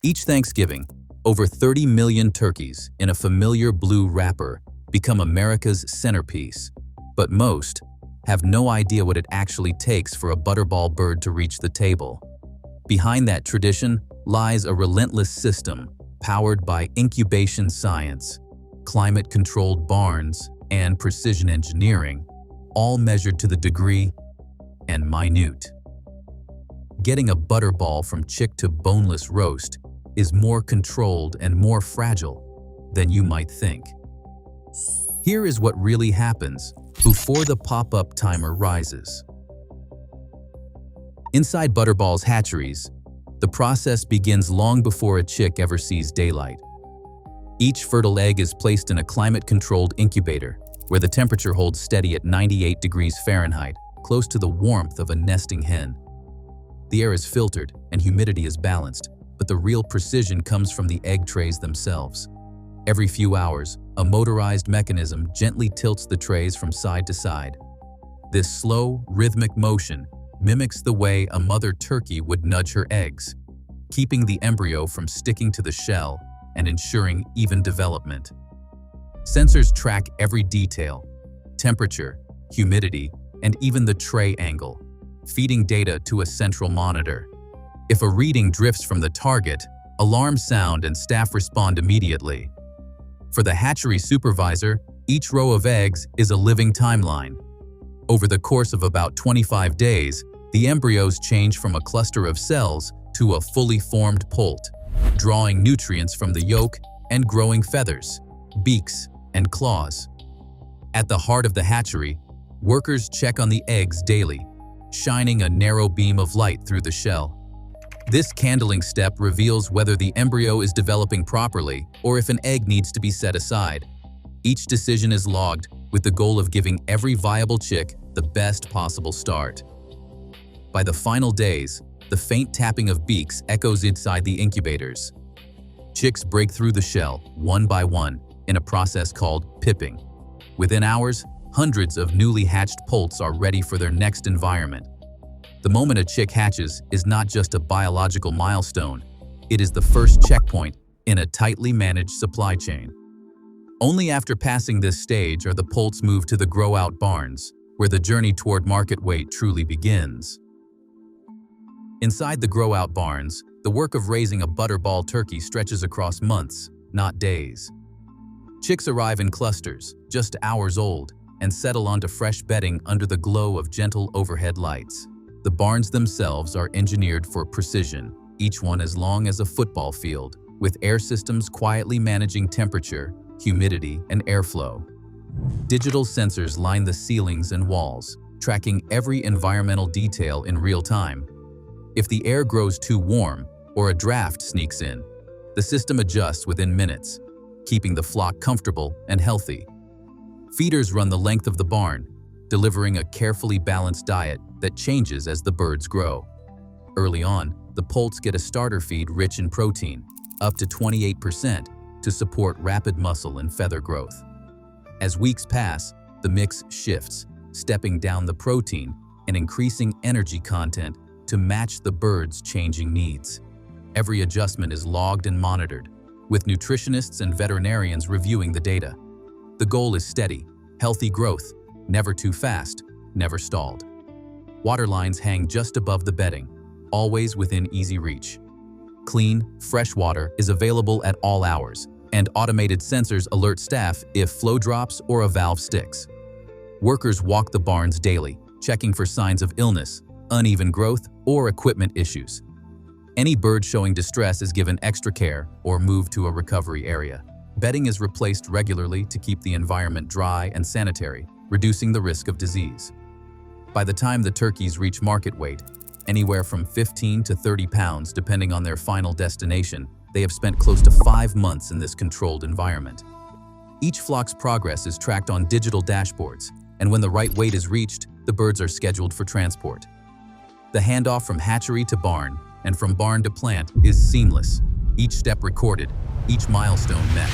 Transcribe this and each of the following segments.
Each Thanksgiving, over 30 million turkeys in a familiar blue wrapper become America's centerpiece. But most have no idea what it actually takes for a Butterball bird to reach the table. Behind that tradition lies a relentless system powered by incubation science, climate-controlled barns, and precision engineering, all measured to the degree and minute. Getting a Butterball from chick to boneless roast is more controlled and more fragile than you might think. Here is what really happens before the pop-up timer rises. Inside Butterball's hatcheries, the process begins long before a chick ever sees daylight. Each fertile egg is placed in a climate-controlled incubator, where the temperature holds steady at 98 degrees Fahrenheit, close to the warmth of a nesting hen. The air is filtered and humidity is balanced, but the real precision comes from the egg trays themselves. Every few hours, a motorized mechanism gently tilts the trays from side to side. This slow, rhythmic motion mimics the way a mother turkey would nudge her eggs, keeping the embryo from sticking to the shell and ensuring even development. Sensors track every detail: temperature, humidity, and even the tray angle, feeding data to a central monitor. If a reading drifts from the target, alarms sound and staff respond immediately. For the hatchery supervisor, each row of eggs is a living timeline. Over the course of about 25 days, the embryos change from a cluster of cells to a fully formed poult, drawing nutrients from the yolk and growing feathers, beaks, and claws. At the heart of the hatchery, workers check on the eggs daily, shining a narrow beam of light through the shell. This candling step reveals whether the embryo is developing properly or if an egg needs to be set aside. Each decision is logged with the goal of giving every viable chick the best possible start. By the final days, the faint tapping of beaks echoes inside the incubators. Chicks break through the shell, one by one, in a process called pipping. Within hours, hundreds of newly hatched poults are ready for their next environment. The moment a chick hatches is not just a biological milestone, it is the first checkpoint in a tightly managed supply chain. Only after passing this stage are the poults moved to the grow-out barns, where the journey toward market weight truly begins. Inside the grow-out barns, the work of raising a Butterball turkey stretches across months, not days. Chicks arrive in clusters, just hours old, and settle onto fresh bedding under the glow of gentle overhead lights. The barns themselves are engineered for precision, each one as long as a football field, with air systems quietly managing temperature, humidity, and airflow. Digital sensors line the ceilings and walls, tracking every environmental detail in real time. If the air grows too warm or a draft sneaks in, the system adjusts within minutes, keeping the flock comfortable and healthy. Feeders run the length of the barn, delivering a carefully balanced diet that changes as the birds grow. Early on, the poults get a starter feed rich in protein, up to 28%, to support rapid muscle and feather growth. As weeks pass, the mix shifts, stepping down the protein and increasing energy content to match the bird's changing needs. Every adjustment is logged and monitored, with nutritionists and veterinarians reviewing the data. The goal is steady, healthy growth, never too fast, never stalled. Water lines hang just above the bedding, always within easy reach. Clean, fresh water is available at all hours, and automated sensors alert staff if flow drops or a valve sticks. Workers walk the barns daily, checking for signs of illness, uneven growth, or equipment issues. Any bird showing distress is given extra care or moved to a recovery area. Bedding is replaced regularly to keep the environment dry and sanitary, reducing the risk of disease. By the time the turkeys reach market weight, anywhere from 15 to 30 pounds depending on their final destination, they have spent close to 5 months in this controlled environment. Each flock's progress is tracked on digital dashboards, and when the right weight is reached, the birds are scheduled for transport. The handoff from hatchery to barn and from barn to plant is seamless, each step recorded, each milestone met.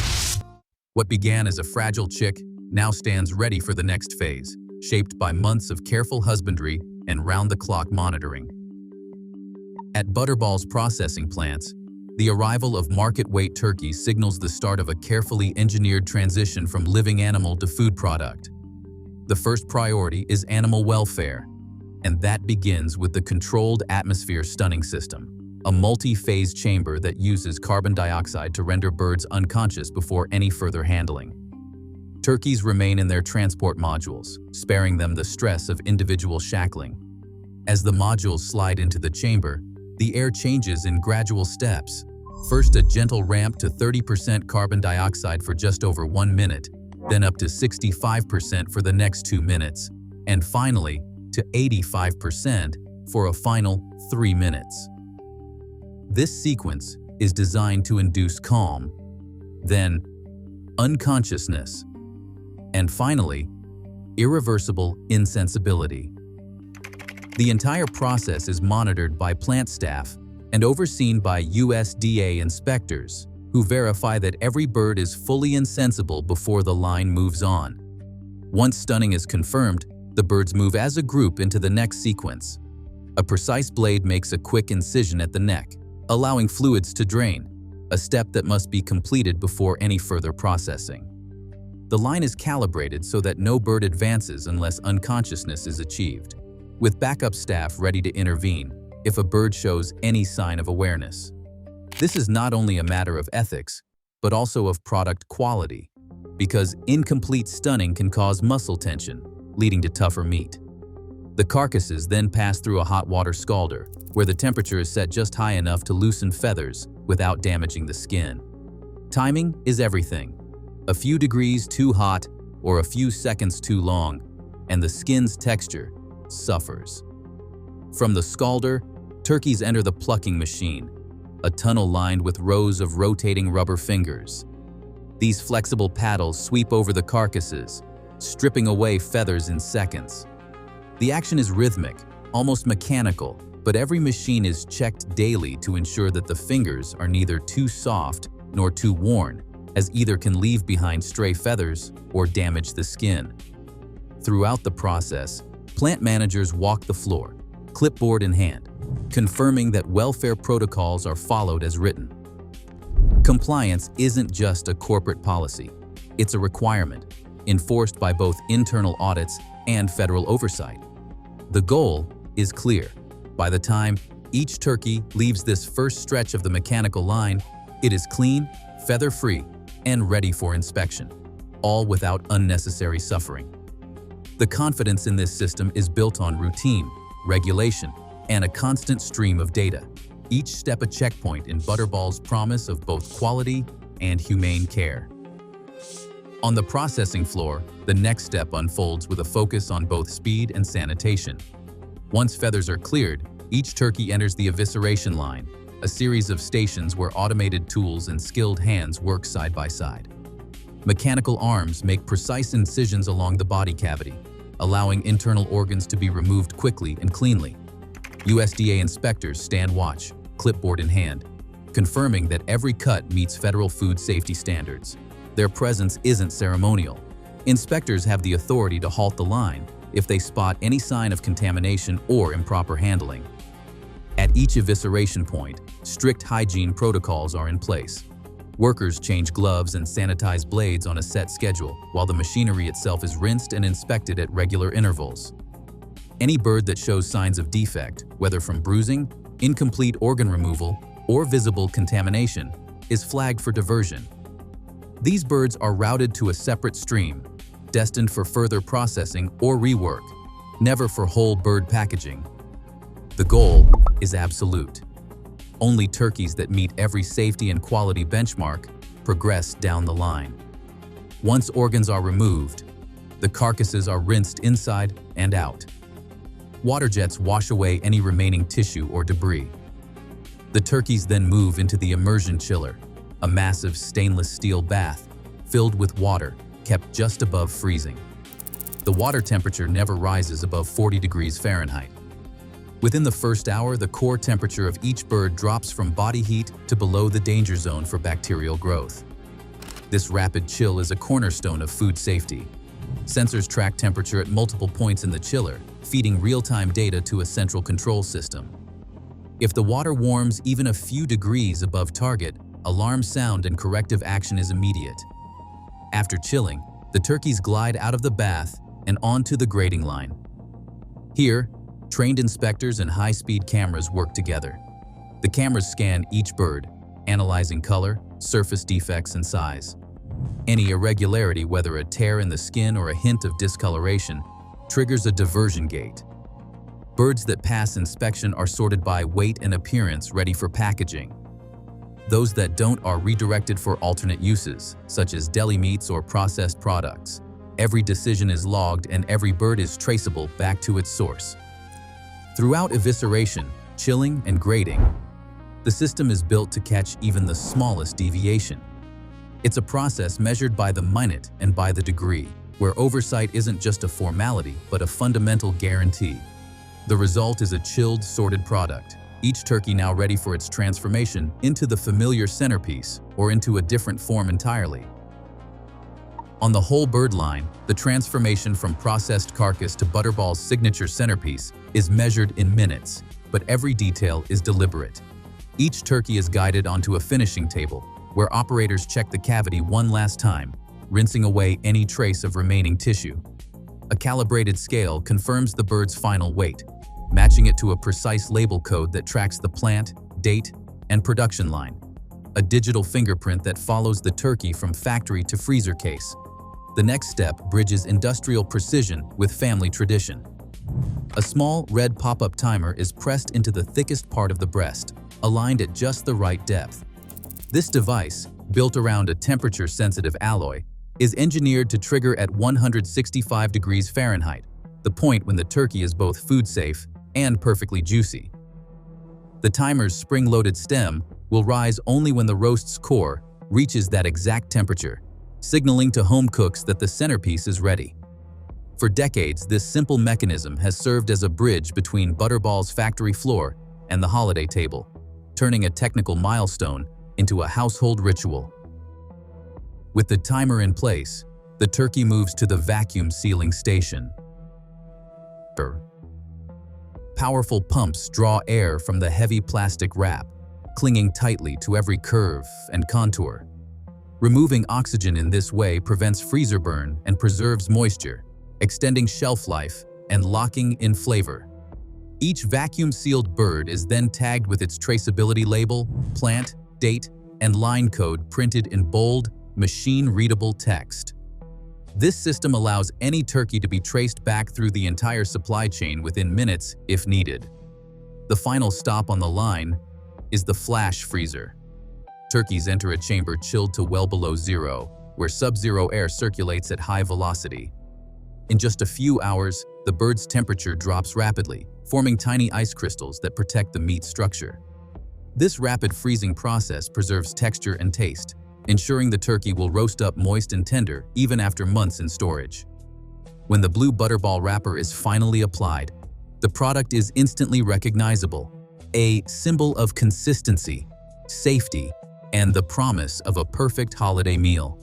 What began as a fragile chick now stands ready for the next phase, shaped by months of careful husbandry and round-the-clock monitoring. At Butterball's processing plants, The arrival of market-weight turkeys signals the start of a carefully engineered transition from living animal to food product. The first priority is animal welfare, and that begins with the controlled atmosphere stunning system, a multi-phase chamber that uses carbon dioxide to render birds unconscious before any further handling. Turkeys remain in their transport modules, sparing them the stress of individual shackling. As the modules slide into the chamber, the air changes in gradual steps. First, a gentle ramp to 30% carbon dioxide for just over 1 minute, then up to 65% for the next 2 minutes, and finally to 85% for a final 3 minutes. This sequence is designed to induce calm, then unconsciousness, and finally, irreversible insensibility. The entire process is monitored by plant staff and overseen by USDA inspectors, who verify that every bird is fully insensible before the line moves on. Once stunning is confirmed, the birds move as a group into the next sequence. A precise blade makes a quick incision at the neck, allowing fluids to drain, a step that must be completed before any further processing. The line is calibrated so that no bird advances unless unconsciousness is achieved, with backup staff ready to intervene if a bird shows any sign of awareness. This is not only a matter of ethics, but also of product quality, because incomplete stunning can cause muscle tension, leading to tougher meat. The carcasses then pass through a hot water scalder, where the temperature is set just high enough to loosen feathers without damaging the skin. Timing is everything. A few degrees too hot or a few seconds too long, and the skin's texture suffers. From the scalder, turkeys enter the plucking machine, a tunnel lined with rows of rotating rubber fingers. These flexible paddles sweep over the carcasses, stripping away feathers in seconds. The action is rhythmic, almost mechanical, but every machine is checked daily to ensure that the fingers are neither too soft nor too worn, as either can leave behind stray feathers or damage the skin. Throughout the process, plant managers walk the floor, clipboard in hand, confirming that welfare protocols are followed as written. Compliance isn't just a corporate policy, it's a requirement, enforced by both internal audits and federal oversight. The goal is clear. By the time each turkey leaves this first stretch of the mechanical line, it is clean, feather-free, and ready for inspection, all without unnecessary suffering. The confidence in this system is built on routine, regulation, and a constant stream of data, each step a checkpoint in Butterball's promise of both quality and humane care. On the processing floor, the next step unfolds with a focus on both speed and sanitation. Once feathers are cleared, each turkey enters the evisceration line, a series of stations where automated tools and skilled hands work side by side. Mechanical arms make precise incisions along the body cavity, allowing internal organs to be removed quickly and cleanly. USDA inspectors stand watch, clipboard in hand, confirming that every cut meets federal food safety standards. Their presence isn't ceremonial. Inspectors have the authority to halt the line if they spot any sign of contamination or improper handling. At each evisceration point, strict hygiene protocols are in place. Workers change gloves and sanitize blades on a set schedule, while the machinery itself is rinsed and inspected at regular intervals. Any bird that shows signs of defect, whether from bruising, incomplete organ removal, or visible contamination, is flagged for diversion. These birds are routed to a separate stream, destined for further processing or rework, never for whole bird packaging. The goal is absolute. Only turkeys that meet every safety and quality benchmark progress down the line. Once organs are removed, the carcasses are rinsed inside and out. Water jets wash away any remaining tissue or debris. The turkeys then move into the immersion chiller, a massive stainless steel bath filled with water kept just above freezing. The water temperature never rises above 40 degrees Fahrenheit. Within the first hour, the core temperature of each bird drops from body heat to below the danger zone for bacterial growth. This rapid chill is a cornerstone of food safety. Sensors track temperature at multiple points in the chiller, feeding real-time data to a central control system. If the water warms even a few degrees above target, alarm sound and corrective action is immediate. After chilling, the turkeys glide out of the bath and onto the grading line. Here, trained inspectors and high-speed cameras work together. The cameras scan each bird, analyzing color, surface defects, and size. Any irregularity, whether a tear in the skin or a hint of discoloration, triggers a diversion gate. Birds that pass inspection are sorted by weight and appearance, ready for packaging. Those that don't are redirected for alternate uses, such as deli meats or processed products. Every decision is logged and every bird is traceable back to its source. Throughout evisceration, chilling, and grading, the system is built to catch even the smallest deviation. It's a process measured by the minute and by the degree, where oversight isn't just a formality but a fundamental guarantee. The result is a chilled, sorted product, each turkey now ready for its transformation into the familiar centerpiece or into a different form entirely. On the whole bird line, the transformation from processed carcass to Butterball's signature centerpiece is measured in minutes, but every detail is deliberate. Each turkey is guided onto a finishing table, where operators check the cavity one last time, rinsing away any trace of remaining tissue. A calibrated scale confirms the bird's final weight, matching it to a precise label code that tracks the plant, date, and production line. A digital fingerprint that follows the turkey from factory to freezer case. The next step bridges industrial precision with family tradition. A small red pop-up timer is pressed into the thickest part of the breast, aligned at just the right depth. This device, built around a temperature-sensitive alloy, is engineered to trigger at 165 degrees Fahrenheit, the point when the turkey is both food-safe and perfectly juicy. The timer's spring-loaded stem will rise only when the roast's core reaches that exact temperature, signaling to home cooks that the centerpiece is ready. For decades, this simple mechanism has served as a bridge between Butterball's factory floor and the holiday table, turning a technical milestone into a household ritual. With the timer in place, the turkey moves to the vacuum sealing station. Powerful pumps draw air from the heavy plastic wrap, clinging tightly to every curve and contour. Removing oxygen in this way prevents freezer burn and preserves moisture, extending shelf life and locking in flavor. Each vacuum-sealed bird is then tagged with its traceability label, plant, date, and line code printed in bold, machine-readable text. This system allows any turkey to be traced back through the entire supply chain within minutes if needed. The final stop on the line is the flash freezer. Turkeys enter a chamber chilled to well below zero, where sub-zero air circulates at high velocity. In just a few hours, the bird's temperature drops rapidly, forming tiny ice crystals that protect the meat structure. This rapid freezing process preserves texture and taste, ensuring the turkey will roast up moist and tender even after months in storage. When the blue Butterball wrapper is finally applied, the product is instantly recognizable, a symbol of consistency, safety, and the promise of a perfect holiday meal.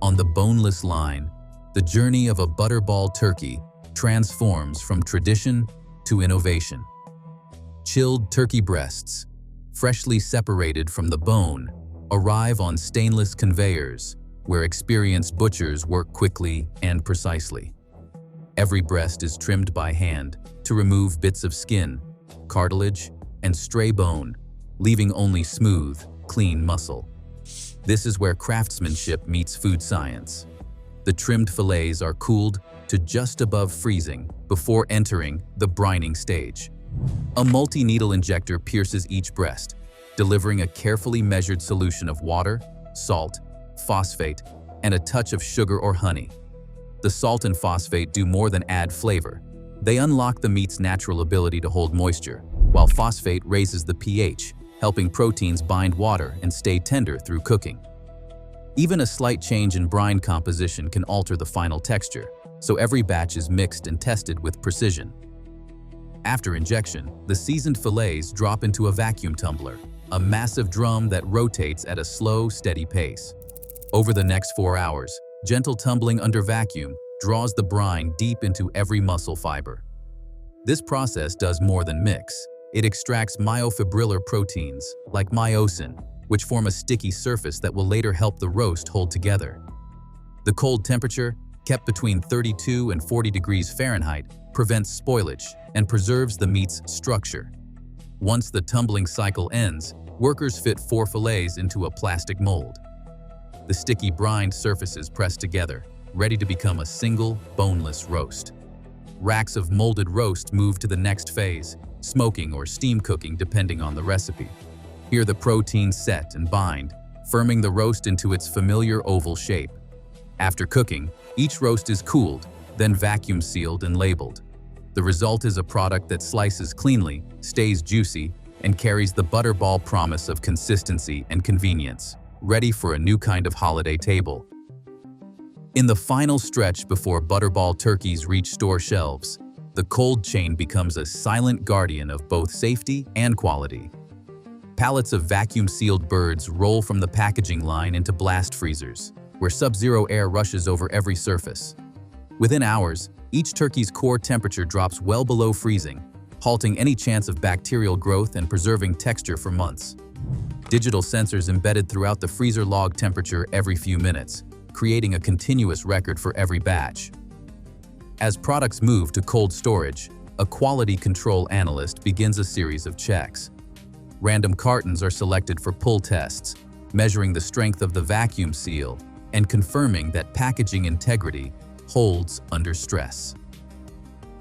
On the Boneless line, the journey of a Butterball turkey transforms from tradition to innovation. Chilled turkey breasts, freshly separated from the bone, arrive on stainless conveyors where experienced butchers work quickly and precisely. Every breast is trimmed by hand to remove bits of skin, cartilage, and stray bone, leaving only smooth, clean muscle. This is where craftsmanship meets food science. The trimmed fillets are cooled to just above freezing before entering the brining stage. A multi-needle injector pierces each breast, delivering a carefully measured solution of water, salt, phosphate, and a touch of sugar or honey. The salt and phosphate do more than add flavor. They unlock the meat's natural ability to hold moisture, while phosphate raises the pH, helping proteins bind water and stay tender through cooking. Even a slight change in brine composition can alter the final texture, so every batch is mixed and tested with precision. After injection, the seasoned fillets drop into a vacuum tumbler, a massive drum that rotates at a slow, steady pace. Over the next 4 hours, gentle tumbling under vacuum draws the brine deep into every muscle fiber. This process does more than mix. It extracts myofibrillar proteins, like myosin, which form a sticky surface that will later help the roast hold together. The cold temperature, kept between 32 and 40 degrees Fahrenheit, prevents spoilage and preserves the meat's structure. Once the tumbling cycle ends, workers fit 4 fillets into a plastic mold. The sticky brined surfaces press together, ready to become a single, boneless roast. Racks of molded roast move to the next phase, smoking or steam cooking depending on the recipe. Here the proteins set and bind, firming the roast into its familiar oval shape. After cooking, each roast is cooled, then vacuum sealed and labeled. The result is a product that slices cleanly, stays juicy, and carries the Butterball promise of consistency and convenience, ready for a new kind of holiday table. In the final stretch before Butterball turkeys reach store shelves, the cold chain becomes a silent guardian of both safety and quality. Pallets of vacuum-sealed birds roll from the packaging line into blast freezers, where sub-zero air rushes over every surface. Within hours, each turkey's core temperature drops well below freezing, halting any chance of bacterial growth and preserving texture for months. Digital sensors embedded throughout the freezer log temperature every few minutes, creating a continuous record for every batch. As products move to cold storage, a quality control analyst begins a series of checks. Random cartons are selected for pull tests, measuring the strength of the vacuum seal and confirming that packaging integrity holds under stress.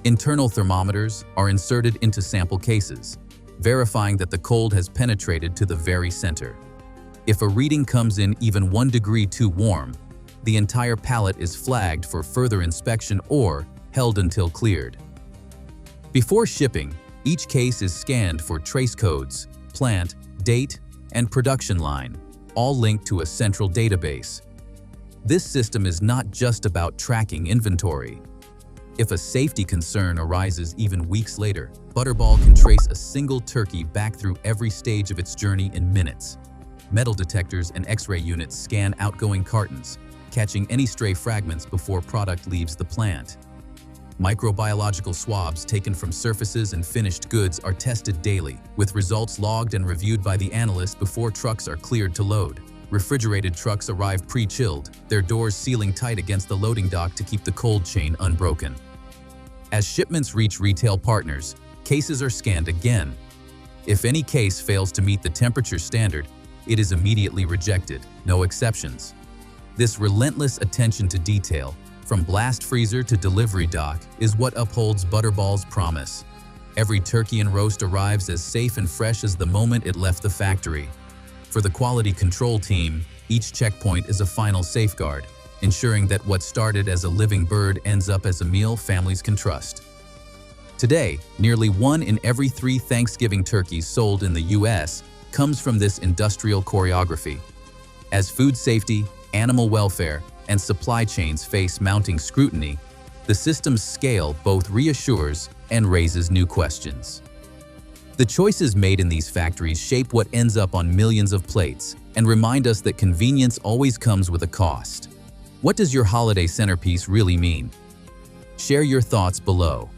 Internal thermometers are inserted into sample cases, verifying that the cold has penetrated to the very center. If a reading comes in even 1 degree too warm, the entire pallet is flagged for further inspection or held until cleared. Before shipping, each case is scanned for trace codes, plant, date, and production line, all linked to a central database. This system is not just about tracking inventory. If a safety concern arises even weeks later, Butterball can trace a single turkey back through every stage of its journey in minutes. Metal detectors and X-ray units scan outgoing cartons, catching any stray fragments before product leaves the plant. Microbiological swabs taken from surfaces and finished goods are tested daily, with results logged and reviewed by the analyst before trucks are cleared to load. Refrigerated trucks arrive pre-chilled, their doors sealing tight against the loading dock to keep the cold chain unbroken. As shipments reach retail partners, cases are scanned again. If any case fails to meet the temperature standard, it is immediately rejected, no exceptions. This relentless attention to detail, from blast freezer to delivery dock, is what upholds Butterball's promise. Every turkey and roast arrives as safe and fresh as the moment it left the factory. For the quality control team, each checkpoint is a final safeguard, ensuring that what started as a living bird ends up as a meal families can trust. Today, nearly 1 in every 3 Thanksgiving turkeys sold in the U.S. comes from this industrial choreography. As food safety, animal welfare, and supply chains face mounting scrutiny, the system's scale both reassures and raises new questions. The choices made in these factories shape what ends up on millions of plates and remind us that convenience always comes with a cost. What does your holiday centerpiece really mean? Share your thoughts below.